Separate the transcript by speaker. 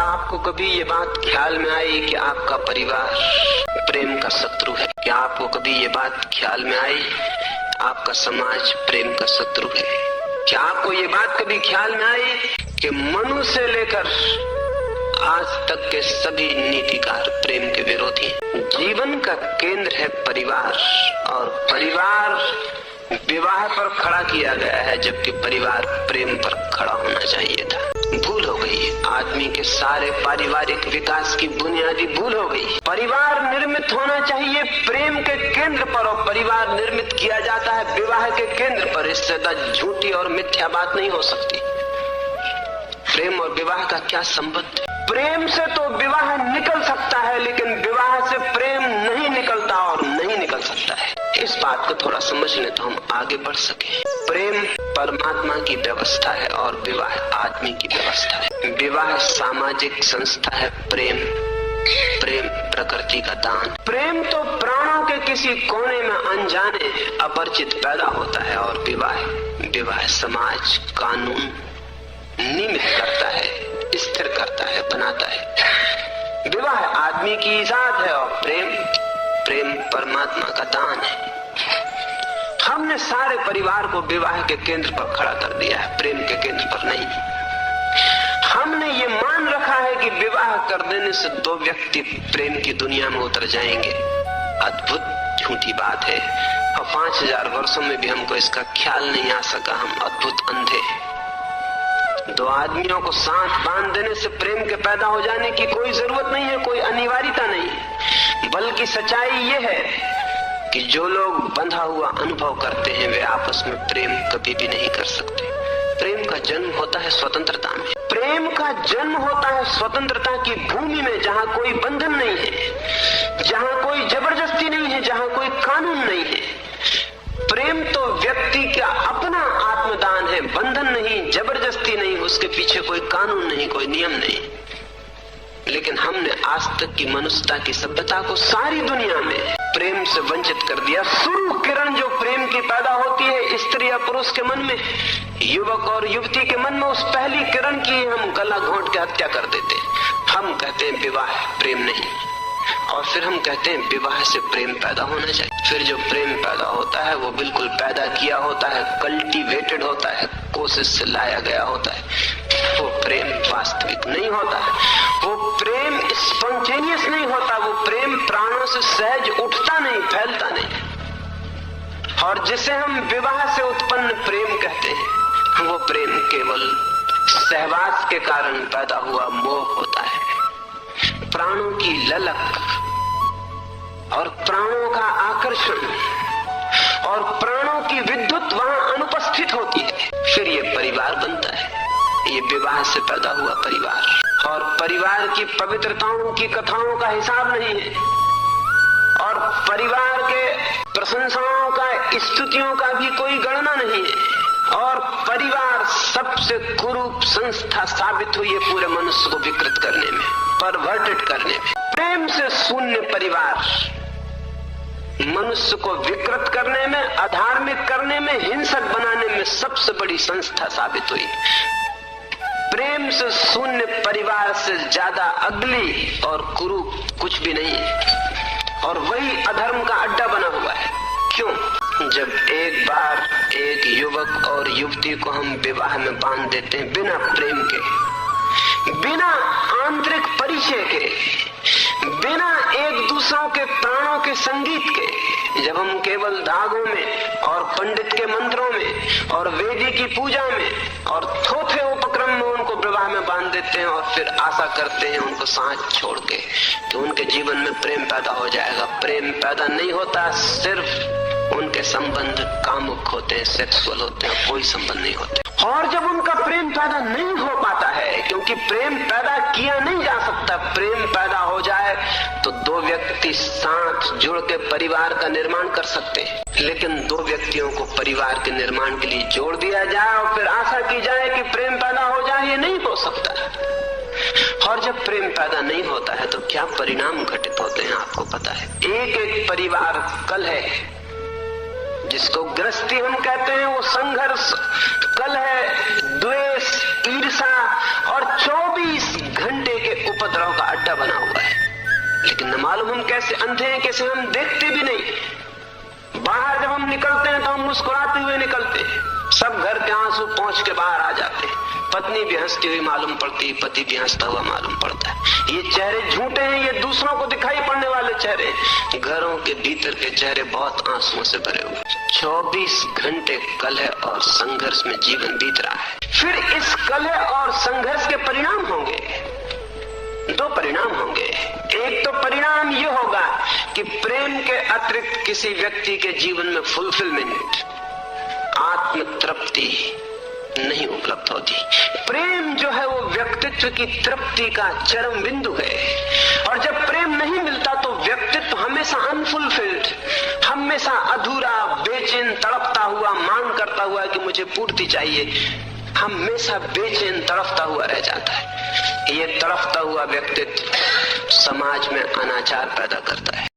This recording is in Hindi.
Speaker 1: आपको कभी ये बात ख्याल में आई कि आपका परिवार प्रेम का शत्रु है? क्या आपको कभी ये बात ख्याल में आई आपका समाज प्रेम का शत्रु है? क्या आपको ये बात कभी ख्याल में आई कि मनुष्य से लेकर आज तक के सभी नीतिकार प्रेम के विरोधी हैं? जीवन का केंद्र है परिवार, और परिवार विवाह पर खड़ा किया गया है, जबकि परिवार प्रेम पर खड़ा होना चाहिए था। भूल हो गई, आदमी के सारे पारिवारिक विकास की बुनियादी भूल हो गई। परिवार निर्मित होना चाहिए प्रेम के केंद्र पर, और परिवार निर्मित किया जाता है विवाह के केंद्र पर। इससे ज्यादा झूठी और मिथ्या बात नहीं हो सकती। प्रेम और विवाह का क्या संबंध? प्रेम से तो विवाह निकल सकता है, लेकिन विवाह से प्रेम नहीं निकलता और नहीं निकल सकता है। इस बात को थोड़ा समझ लें तो हम आगे बढ़ सके। प्रेम परमात्मा की व्यवस्था है और विवाह आदमी की व्यवस्था है। विवाह सामाजिक संस्था है, प्रेम प्रकृति का दान। प्रेम तो प्राणों के किसी कोने में अनजाने अपरिचित पैदा होता है, और विवाह समाज कानून नियमित करता है, स्थिर करता है, बनाता है। विवाह आदमी की इजाद है और प्रेम परमात्मा का दान है। हमने सारे परिवार को विवाह के केंद्र पर खड़ा कर दिया है, प्रेम के केंद्र पर नहीं। हमने ये मान रखा है कि विवाह कर देने से दो व्यक्ति प्रेम की दुनिया में उतर जाएंगे। अद्भुत झूठी बात है, और 5000 वर्षों में भी हमको इसका ख्याल नहीं आ सका। हम अद्भुत अंधे। दो आदमियों को साथ बांध देने से प्रेम के पैदा हो जाने की कोई जरूरत नहीं है, कोई अनिवार्यता नहीं। बल्कि सच्चाई ये है कि जो लोग बंधा हुआ अनुभव करते हैं वे आपस में प्रेम कभी भी नहीं कर सकते। प्रेम का जन्म होता है स्वतंत्रता में। प्रेम का जन्म होता है स्वतंत्रता की भूमि में, जहाँ कोई बंधन नहीं है, जहाँ कोई जबरदस्ती नहीं है, जहाँ कोई कानून नहीं है। प्रेम तो व्यक्ति का अपना आत्मदान है, बंधन नहीं, जबरदस्ती नहीं, उसके पीछे कोई कानून नहीं, कोई नियम नहीं। लेकिन हमने आज तक की मनुष्यता की सभ्यता को सारी दुनिया में प्रेम से वंचित कर दिया। शुरू किरण जो प्रेम की पैदा होती है स्त्री या पुरुष के मन में, युवक और युवती के मन में, उस पहली किरण की हम गला घोंट के हत्या कर देते। हम कहते हैं विवाह प्रेम नहीं, और फिर हम कहते हैं विवाह से प्रेम पैदा होना चाहिए। फिर जो प्रेम पैदा होता है वो बिल्कुल पैदा किया होता है, कल्टीवेटेड होता है, कोशिश से लाया गया होता है। वो प्रेम वास्तविक नहीं होता है, वो प्रेम स्पॉन्टेनियस नहीं होता, वो प्रेम प्राणों से सहज उठता नहीं, फैलता नहीं। और जिसे हम विवाह से उत्पन्न प्रेम कहते हैं, वो प्रेम केवल सहवास के कारण पैदा हुआ मोह होता है। प्राणों की ललक और प्राणों का आकर्षण और प्राणों की विद्युत वहां अनुपस्थित होती है, फिर ये परिवार बनता है। ये विवाह से पैदा हुआ परिवार, और परिवार की पवित्रताओं की कथाओं का हिसाब नहीं है, और परिवार के प्रशंसाओं का, स्तुतियों का भी कोई गणना नहीं है। और परिवार सबसे कुरूप संस्था साबित हुई है पूरे मनुष्य को विकृत करने में, परवर्टेड करने में। प्रेम से शून्य परिवार मनुष्य को विकृत करने में, अधार्मिक करने में, हिंसक बनाने में सबसे बड़ी संस्था साबित हुई। प्रेम से शून्य परिवार से ज्यादा अगली और कुरूप कुछ भी नहीं है, और वही अधर्म का अड्डा बना हुआ है। क्यों? जब एक बार एक युवक और युवती को हम विवाह में बांध देते हैं बिना प्रेम के, बिना आंतरिक परिचय के, बिना एक दूसरों के प्राणों के संगीत के, जब हम केवल धागों में और पंडित के मंत्रों में और वेदी की पूजा में और थोथे उपक्रम में उनको विवाह में बांध देते हैं, और फिर आशा करते हैं उनको साथ छोड़ के कि उनके जीवन में प्रेम पैदा हो जाएगा। प्रेम पैदा नहीं होता, सिर्फ उनके संबंध कामुक होते हैं, सेक्सुअल होते हैं, कोई संबंध नहीं होते। और जब उनका प्रेम पैदा नहीं हो पाता है, क्योंकि प्रेम पैदा किया नहीं जा सकता, प्रेम पैदा हो जाए तो दो व्यक्ति साथ जुड़ के परिवार का निर्माण कर सकते हैं। लेकिन दो व्यक्तियों को परिवार के निर्माण के लिए जोड़ दिया जाए और फिर आशा की जाए कि प्रेम पैदा हो जाए, ये नहीं हो सकता। और जब प्रेम पैदा नहीं होता है तो क्या परिणाम घटित होते हैं आपको पता है। एक एक परिवार कल है, जिसको गृहस्थी हम कहते हैं, वो संघर्ष, कलह, द्वेष, ईर्ष्या और 24 घंटे के उपद्रव का अड्डा बना हुआ है, लेकिन न मालूम हम कैसे अंधे हैं, कैसे हम देखते भी नहीं। बाहर जब हम निकलते हैं तो हम मुस्कुराते हुए निकलते हैं, सब घर के आंसू पहुंच के बाहर आ जाते हैं। पत्नी भी हंसती हुई मालूम पड़ती, पति भी हंसता हुआ मालूम पड़ता है। ये चेहरे झूठे हैं, ये दूसरों को दिखाई पड़ने वाले चेहरे। घरों के भीतर के चेहरे बहुत आंसुओं से भरे हुए। 24 घंटे कलह और संघर्ष में जीवन बीत रहा है। फिर इस कलह और संघर्ष के परिणाम होंगे, 2 परिणाम होंगे। एक तो परिणाम ये होगा कि प्रेम के अतिरिक्त किसी व्यक्ति के जीवन में फुलफिलमेंट, आत्म तृप्ति नहीं उपलब्ध होती। प्रेम जो है वो व्यक्तित्व की तृप्ति का चरम बिंदु है, और जब प्रेम नहीं मिलता तो व्यक्तित्व हमेशा अनफुलफिल्ड, हमेशा अधूरा, बेचैन, तड़पता हुआ, मांग करता हुआ कि मुझे पूर्ति चाहिए, हमेशा बेचैन तड़पता हुआ रह जाता है। ये तड़पता हुआ व्यक्तित्व समाज में अनाचार पैदा करता है।